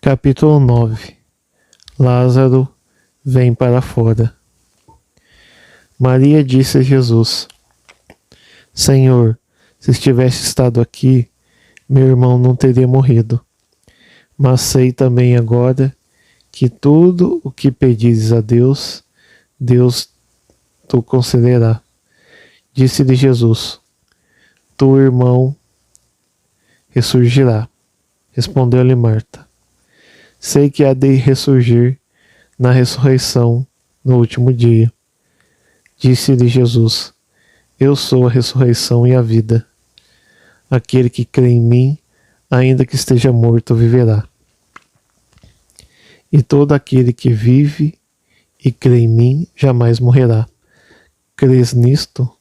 Capítulo 9. Lázaro vem para fora. Maria disse a Jesus: Senhor, se estivesse estado aqui, meu irmão não teria morrido. Mas sei também agora que tudo o que pedires a Deus, Deus tu concederá. Disse-lhe Jesus: Tu irmão ressurgirá. Respondeu-lhe Marta: Sei que há de ressurgir na ressurreição no último dia. Disse-lhe Jesus: Eu sou a ressurreição e a vida. Aquele que crê em mim, ainda que esteja morto, viverá. E todo aquele que vive e crê em mim jamais morrerá. Crês nisto?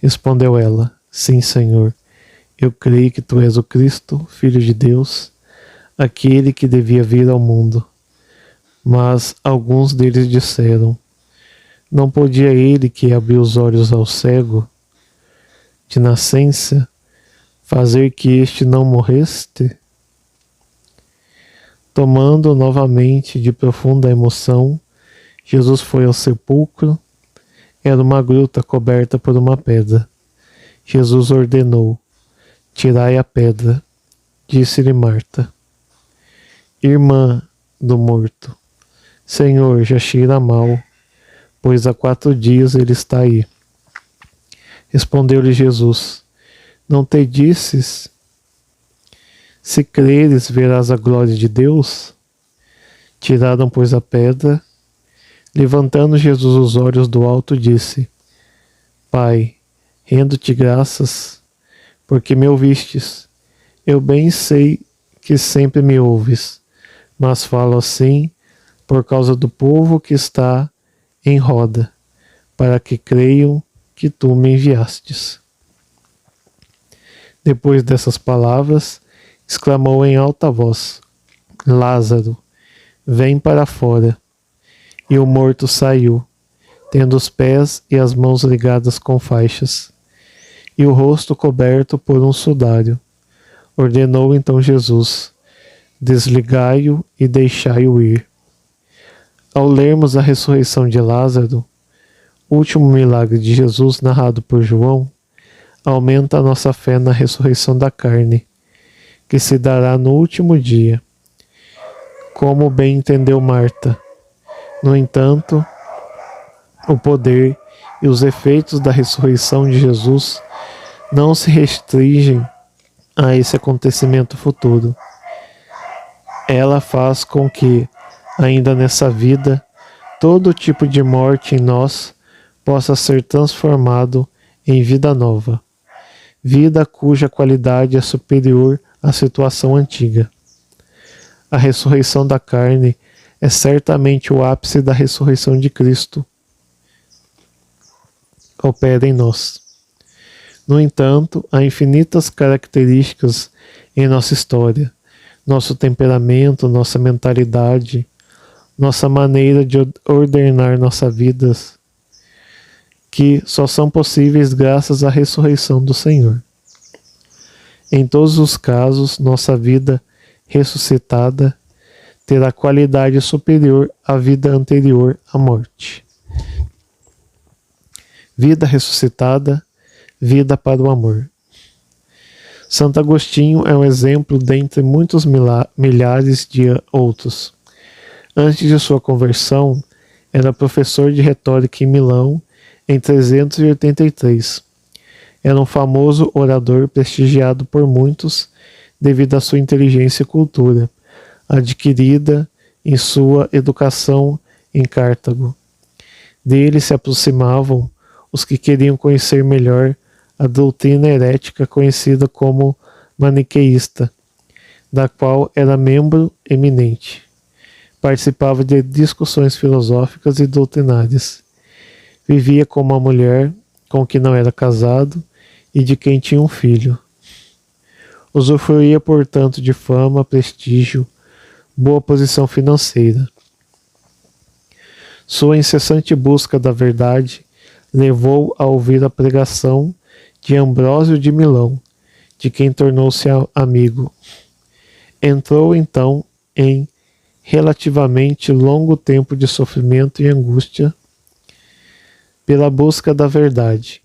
Respondeu ela: Sim, Senhor. Eu creio que tu és o Cristo, Filho de Deus, aquele que devia vir ao mundo. Mas alguns deles disseram: Não podia ele que abriu os olhos ao cego de nascença fazer que este não morreste? Tomando novamente de profunda emoção, Jesus foi ao sepulcro. Era uma gruta coberta por uma pedra. Jesus ordenou: Tirai a pedra. Disse-lhe Marta: Irmã do morto, Senhor, já cheira mal, pois há 4 dias ele está aí. Respondeu-lhe Jesus: Não te disses? Se creres, verás a glória de Deus? Tiraram, pois, a pedra. Levantando Jesus os olhos do alto, disse: Pai, rendo-te graças, porque me ouvistes. Eu bem sei que sempre me ouves, mas falo assim por causa do povo que está em roda, para que creiam que tu me enviastes. Depois dessas palavras, exclamou em alta voz: Lázaro, vem para fora. E o morto saiu, tendo os pés e as mãos ligadas com faixas, e o rosto coberto por um sudário. Ordenou então Jesus: Desligai-o e deixai-o ir. Ao lermos a ressurreição de Lázaro, último milagre de Jesus narrado por João, aumenta a nossa fé na ressurreição da carne, que se dará no último dia. Como bem entendeu Marta. No entanto, o poder e os efeitos da ressurreição de Jesus não se restringem a esse acontecimento futuro. Ela faz com que, ainda nessa vida, todo tipo de morte em nós possa ser transformado em vida nova, vida cuja qualidade é superior à situação antiga. A ressurreição da carne é certamente o ápice da ressurreição de Cristo. Opera em nós. No entanto, há infinitas características em nossa história, nosso temperamento, nossa mentalidade, nossa maneira de ordenar nossa vida, que só são possíveis graças à ressurreição do Senhor. Em todos os casos, nossa vida ressuscitada terá qualidade superior à vida anterior à morte. Vida ressuscitada, vida para o amor. Santo Agostinho é um exemplo dentre muitos milhares de outros. Antes de sua conversão, era professor de retórica em Milão em 383. Era um famoso orador prestigiado por muitos devido à sua inteligência e cultura, adquirida em sua educação em Cartago. Dele se aproximavam os que queriam conhecer melhor a doutrina herética conhecida como maniqueísta, da qual era membro eminente. Participava de discussões filosóficas e doutrinárias. Vivia com uma mulher com que não era casado e de quem tinha um filho. Usufruía, portanto, de fama, prestígio, boa posição financeira. Sua incessante busca da verdade levou a ouvir a pregação de Ambrósio de Milão, de quem tornou-se amigo. Entrou então em relativamente longo tempo de sofrimento e angústia pela busca da verdade,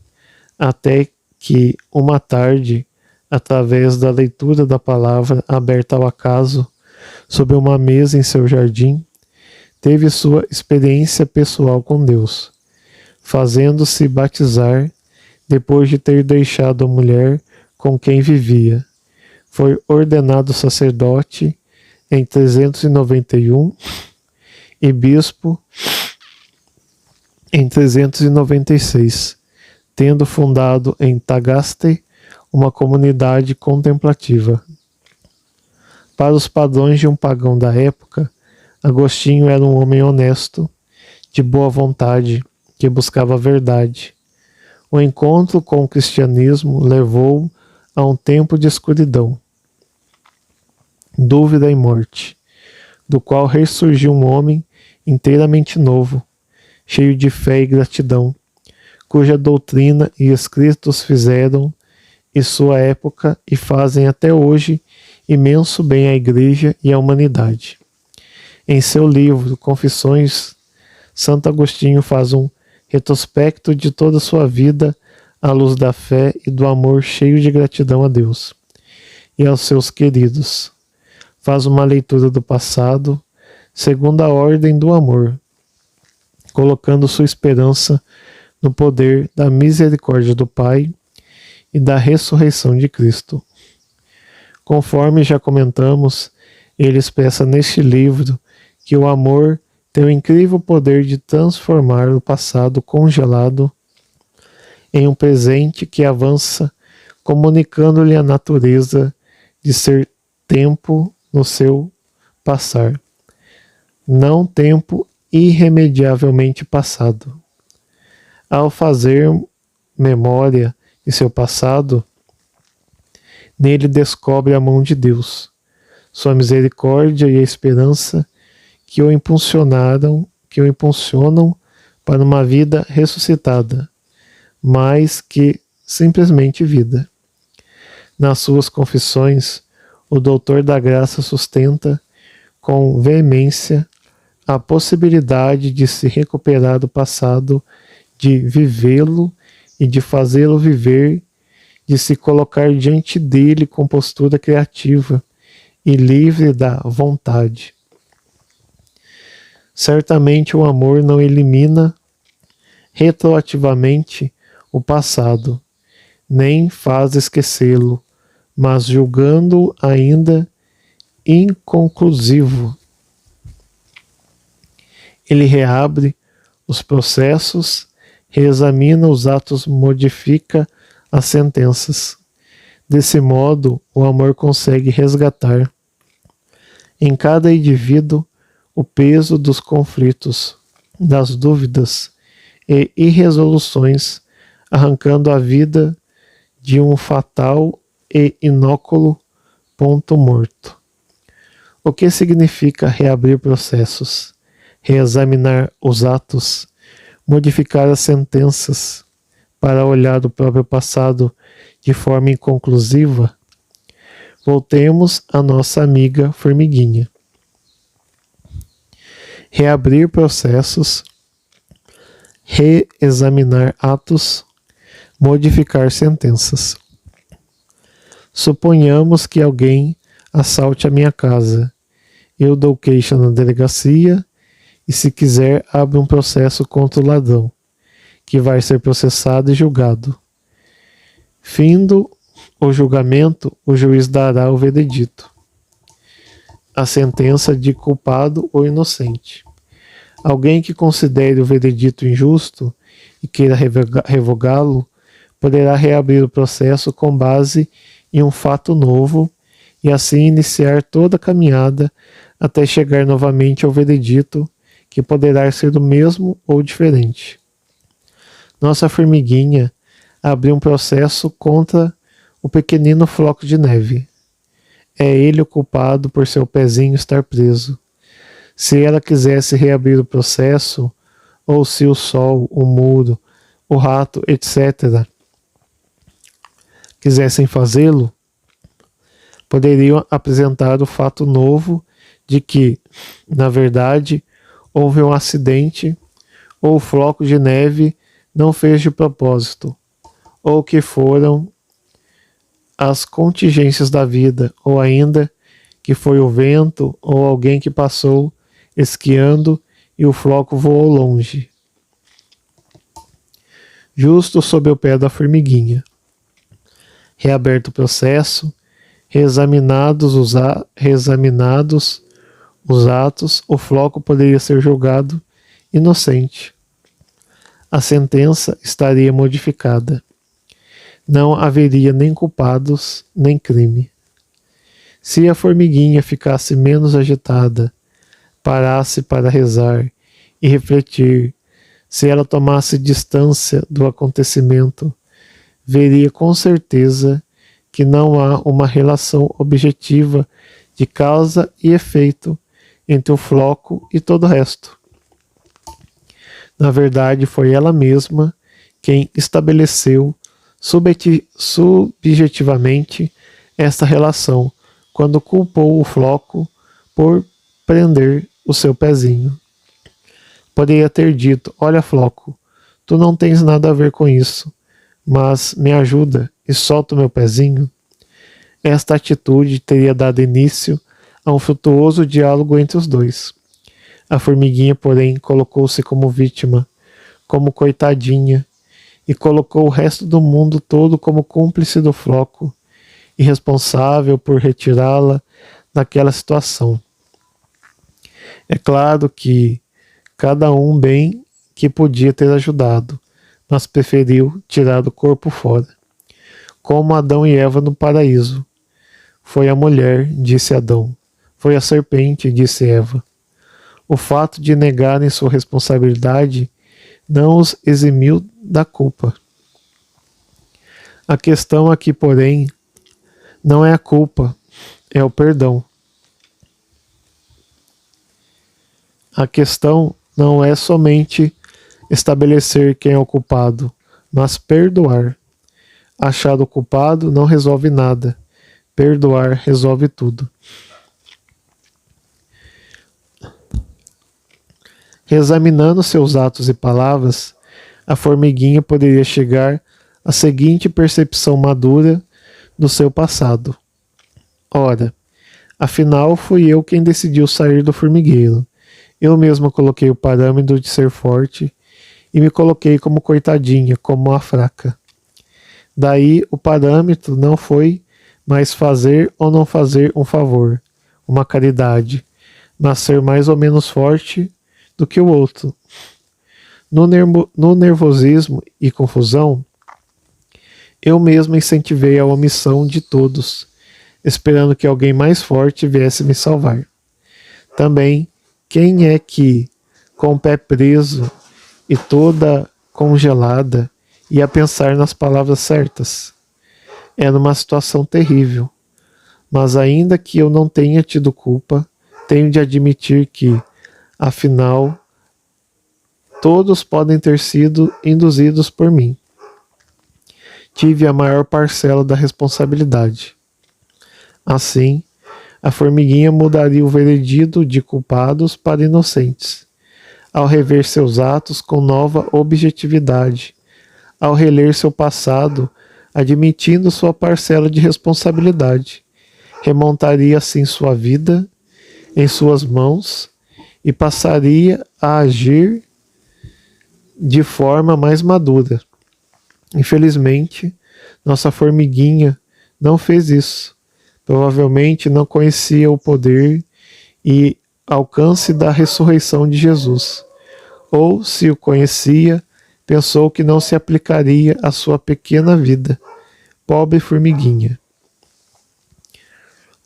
até que uma tarde, através da leitura da palavra aberta ao acaso sobre uma mesa em seu jardim, teve sua experiência pessoal com Deus, fazendo-se batizar depois de ter deixado a mulher com quem vivia. Foi ordenado sacerdote em 391 e bispo em 396, tendo fundado em Tagaste uma comunidade contemplativa. Para os padrões de um pagão da época, Agostinho era um homem honesto, de boa vontade, que buscava a verdade. O encontro com o cristianismo levou a um tempo de escuridão, dúvida e morte, do qual ressurgiu um homem inteiramente novo, cheio de fé e gratidão, cuja doutrina e escritos fizeram em sua época e fazem até hoje imenso bem à Igreja e à humanidade. Em seu livro Confissões, Santo Agostinho faz um retrospecto de toda a sua vida à luz da fé e do amor, cheio de gratidão a Deus e aos seus queridos. Faz uma leitura do passado, segundo a ordem do amor, colocando sua esperança no poder da misericórdia do Pai e da ressurreição de Cristo. Conforme já comentamos, ele expressa neste livro que o amor tem o incrível poder de transformar o passado congelado em um presente que avança, comunicando-lhe a natureza de ser tempo no seu passar, não tempo irremediavelmente passado. Ao fazer memória de seu passado, nele descobre a mão de Deus, sua misericórdia e a esperança que o impulsionam para uma vida ressuscitada, mais que simplesmente vida. Nas suas confissões, o doutor da graça sustenta com veemência a possibilidade de se recuperar do passado, de vivê-lo e de fazê-lo viver, de se colocar diante dele com postura criativa e livre da vontade. Certamente o amor não elimina retroativamente o passado, nem faz esquecê-lo, mas julgando-o ainda inconclusivo, ele reabre os processos, reexamina os atos, modifica as sentenças. Desse modo, o amor consegue resgatar em cada indivíduo o peso dos conflitos, das dúvidas e irresoluções, arrancando a vida de um fatal e inóculo ponto morto. O que significa reabrir processos, reexaminar os atos, modificar as sentenças para olhar o próprio passado de forma inconclusiva? Voltemos à nossa amiga formiguinha. Reabrir processos, reexaminar atos, modificar sentenças. Suponhamos que alguém assalte a minha casa. Eu dou queixa na delegacia e, se quiser, abro um processo contra o ladrão, que vai ser processado e julgado. Findo o julgamento, o juiz dará o veredito, a sentença de culpado ou inocente. Alguém que considere o veredito injusto e queira revogá-lo, poderá reabrir o processo com base em um fato novo e assim iniciar toda a caminhada até chegar novamente ao veredito, que poderá ser o mesmo ou diferente. Nossa formiguinha abriu um processo contra o pequenino floco de neve. É ele o culpado por seu pezinho estar preso. Se ela quisesse reabrir o processo, ou se o sol, o muro, o rato, etc., quisessem fazê-lo, poderiam apresentar o fato novo de que, na verdade, houve um acidente, ou o floco de neve não fez de propósito, ou que foram as contingências da vida, ou ainda que foi o vento ou alguém que passou esquiando e o floco voou longe, justo sob o pé da formiguinha. Reaberto o processo, reexaminados os atos, o floco poderia ser julgado inocente. A sentença estaria modificada. Não haveria nem culpados, nem crime. Se a formiguinha ficasse menos agitada, parasse para rezar e refletir, se ela tomasse distância do acontecimento, veria com certeza que não há uma relação objetiva de causa e efeito entre o floco e todo o resto. Na verdade, foi ela mesma quem estabeleceu subjetivamente esta relação quando culpou o floco por prender o seu pezinho. Poderia ter dito: olha, floco, tu não tens nada a ver com isso, mas me ajuda e solta o meu pezinho. Esta atitude teria dado início a um frutuoso diálogo entre os dois. A formiguinha, porém, colocou-se como vítima, como coitadinha, e colocou o resto do mundo todo como cúmplice do floco e responsável por retirá-la daquela situação. É claro que cada um bem que podia ter ajudado, mas preferiu tirar do corpo fora. Como Adão e Eva no paraíso. Foi a mulher, disse Adão. Foi a serpente, disse Eva. O fato de negarem sua responsabilidade não os eximiu da culpa. A questão aqui, porém, não é a culpa, é o perdão. A questão não é somente estabelecer quem é o culpado, mas perdoar. Achar o culpado não resolve nada. Perdoar resolve tudo. Reexaminando seus atos e palavras, a formiguinha poderia chegar à seguinte percepção madura do seu passado. Ora, afinal fui eu quem decidiu sair do formigueiro. Eu mesma coloquei o parâmetro de ser forte e me coloquei como coitadinha, como a fraca. Daí o parâmetro não foi mais fazer ou não fazer um favor, uma caridade, mas ser mais ou menos forte do que o outro. No nervosismo e confusão, eu mesmo incentivei a omissão de todos, esperando que alguém mais forte viesse me salvar. Também, quem é que, com o pé preso e toda congelada, ia pensar nas palavras certas? Era uma situação terrível, mas ainda que eu não tenha tido culpa, tenho de admitir que, afinal, todos podem ter sido induzidos por mim. Tive a maior parcela da responsabilidade. Assim, a formiguinha mudaria o veredito de culpados para inocentes, ao rever seus atos com nova objetividade, ao reler seu passado, admitindo sua parcela de responsabilidade, remontaria assim sua vida em suas mãos e passaria a agir de forma mais madura. Infelizmente, nossa formiguinha não fez isso. Provavelmente não conhecia o poder e alcance da ressurreição de Jesus. Ou, se o conhecia, pensou que não se aplicaria à sua pequena vida. Pobre formiguinha.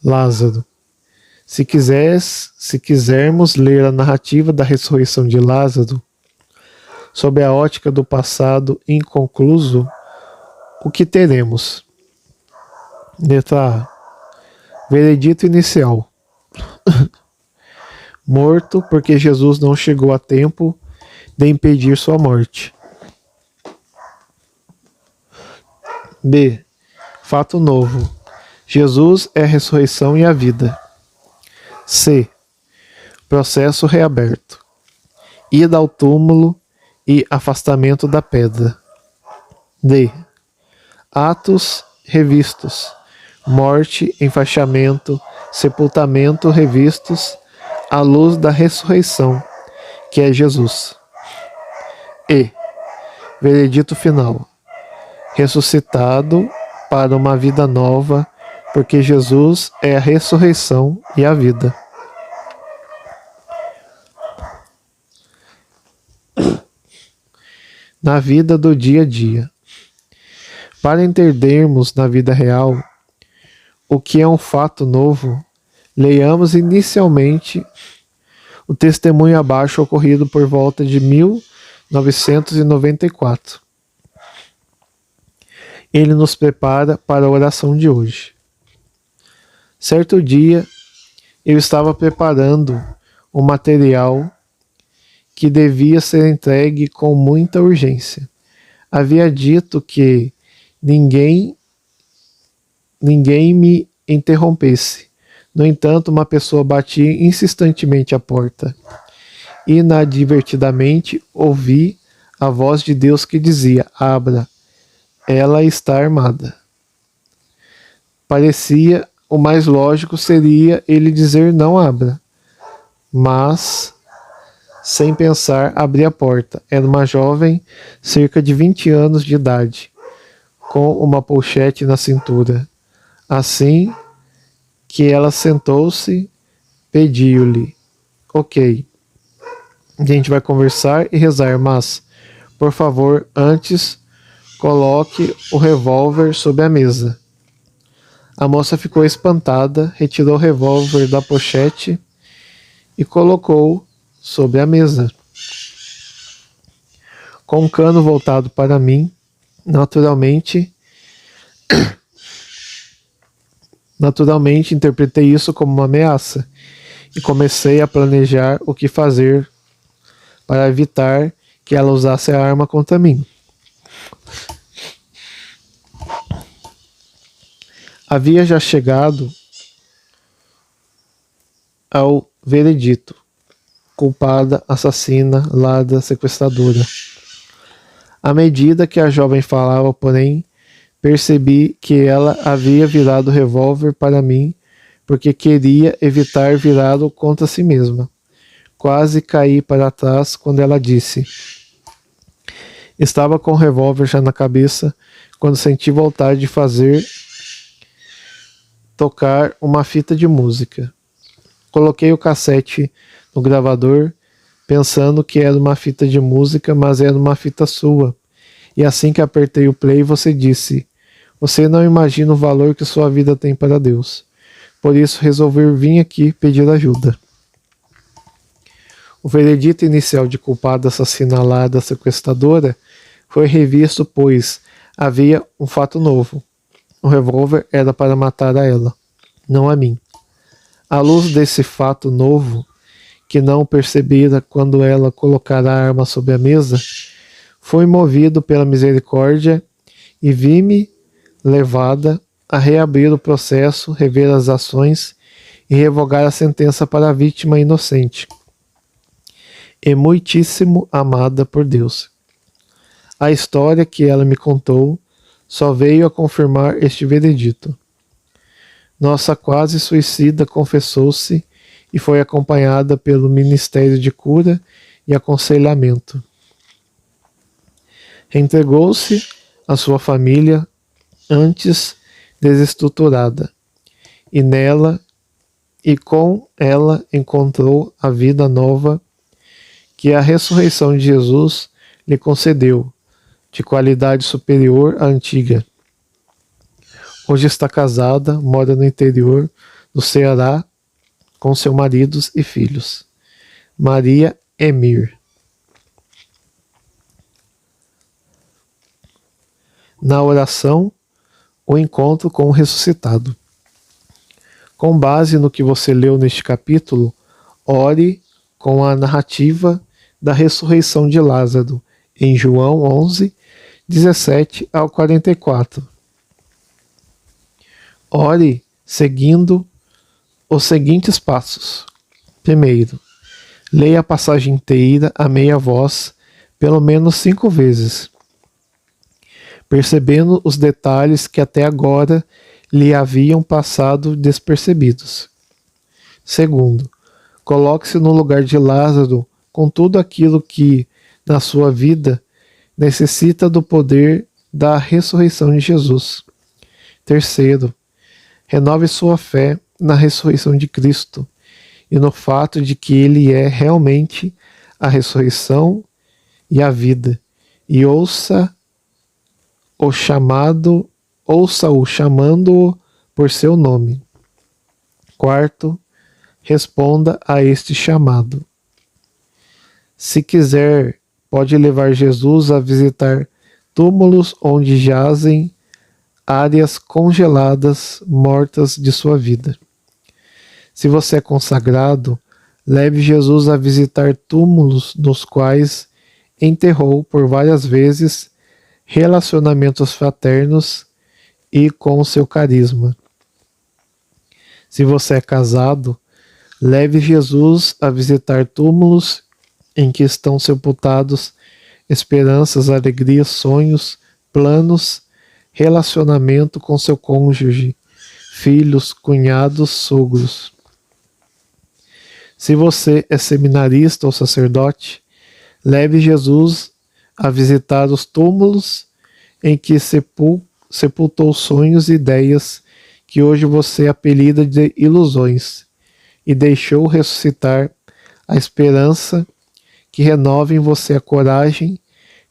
Lázaro. Se quisermos ler a narrativa da ressurreição de Lázaro, sob a ótica do passado inconcluso, o que teremos? Letra A. Veredito inicial. Morto porque Jesus não chegou a tempo de impedir sua morte. B. Fato novo. Jesus é a ressurreição e a vida. C. Processo reaberto. Ida ao túmulo e afastamento da pedra. D. Atos revistos. Morte, enfaixamento, sepultamento revistos à luz da ressurreição, que é Jesus. E. Veredito final. Ressuscitado para uma vida nova, porque Jesus é a ressurreição e a vida. Na vida do dia a dia. Para entendermos na vida real o que é um fato novo, leiamos inicialmente o testemunho abaixo ocorrido por volta de 1994. Ele nos prepara para a oração de hoje. Certo dia, eu estava preparando um material que devia ser entregue com muita urgência. Havia dito que ninguém me interrompesse. No entanto, uma pessoa batia insistentemente à porta. Inadvertidamente, ouvi a voz de Deus que dizia: "Abra, ela está armada." Parecia o mais lógico seria ele dizer: "Não abra." Mas, sem pensar, abri a porta. Era uma jovem, cerca de 20 anos de idade, com uma pochete na cintura. Assim que ela sentou-se, pediu-lhe: "Ok, a gente vai conversar e rezar, mas, por favor, antes, coloque o revólver sobre a mesa." A moça ficou espantada, retirou o revólver da pochete e colocou sobre a mesa. Com o cano voltado para mim, naturalmente interpretei isso como uma ameaça e comecei a planejar o que fazer para evitar que ela usasse a arma contra mim. Havia já chegado ao veredito: culpada, assassina, ladra, sequestradora. À medida que a jovem falava, porém, percebi que ela havia virado o revólver para mim porque queria evitar virá-lo contra si mesma. Quase caí para trás quando ela disse. Estava com o revólver já na cabeça quando senti vontade de fazer tocar uma fita de música. Coloquei o cassete no gravador, pensando que era uma fita de música, mas era uma fita sua. E assim que apertei o play, você disse: "Você não imagina o valor que sua vida tem para Deus. Por isso resolvi vir aqui pedir ajuda." O veredito inicial de culpada, assassinada, sequestradora foi revisto, pois havia um fato novo. O revólver era para matar a ela, não a mim. À luz desse fato novo, que não percebera quando ela colocara a arma sobre a mesa, fui movido pela misericórdia e vi-me levada a reabrir o processo, rever as ações e revogar a sentença para a vítima inocente e muitíssimo amada por Deus. A história que ela me contou só veio a confirmar este veredito. Nossa quase suicida confessou-se e foi acompanhada pelo Ministério de Cura e Aconselhamento. Entregou-se à sua família antes desestruturada, e com ela encontrou a vida nova que a ressurreição de Jesus lhe concedeu, de qualidade superior à antiga. Hoje está casada, mora no interior do Ceará com seus maridos e filhos. Maria Emir. Na oração, o encontro com o ressuscitado. Com base no que você leu neste capítulo, ore com a narrativa da ressurreição de Lázaro, em João 11, 17 ao 44. Ore seguindo os seguintes passos. Primeiro, leia a passagem inteira a meia voz, pelo menos 5 vezes, percebendo os detalhes que até agora lhe haviam passado despercebidos. Segundo, coloque-se no lugar de Lázaro com tudo aquilo que, na sua vida, necessita do poder da ressurreição de Jesus. Terceiro, renove sua fé na ressurreição de Cristo e no fato de que Ele é realmente a ressurreição e a vida, e ouça-o chamando-o por seu nome. Quarto, responda a este chamado. Se quiser, pode levar Jesus a visitar túmulos onde jazem áreas congeladas, mortas de sua vida. Se você é consagrado, leve Jesus a visitar túmulos nos quais enterrou por várias vezes relacionamentos fraternos e com seu carisma. Se você é casado, leve Jesus a visitar túmulos em que estão sepultados esperanças, alegrias, sonhos, planos, relacionamento com seu cônjuge, filhos, cunhados, sogros. Se você é seminarista ou sacerdote, leve Jesus a visitar os túmulos em que sepultou sonhos e ideias que hoje você apelida de ilusões e deixou ressuscitar a esperança que renova em você a coragem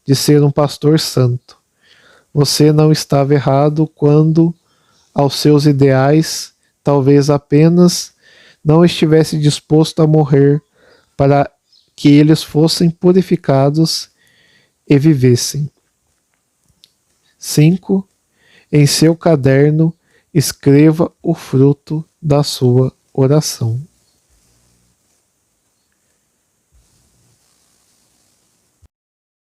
de ser um pastor santo. Você não estava errado quando, aos seus ideais, talvez apenas não estivesse disposto a morrer para que eles fossem purificados e vivessem. 5. Em seu caderno, escreva o fruto da sua oração.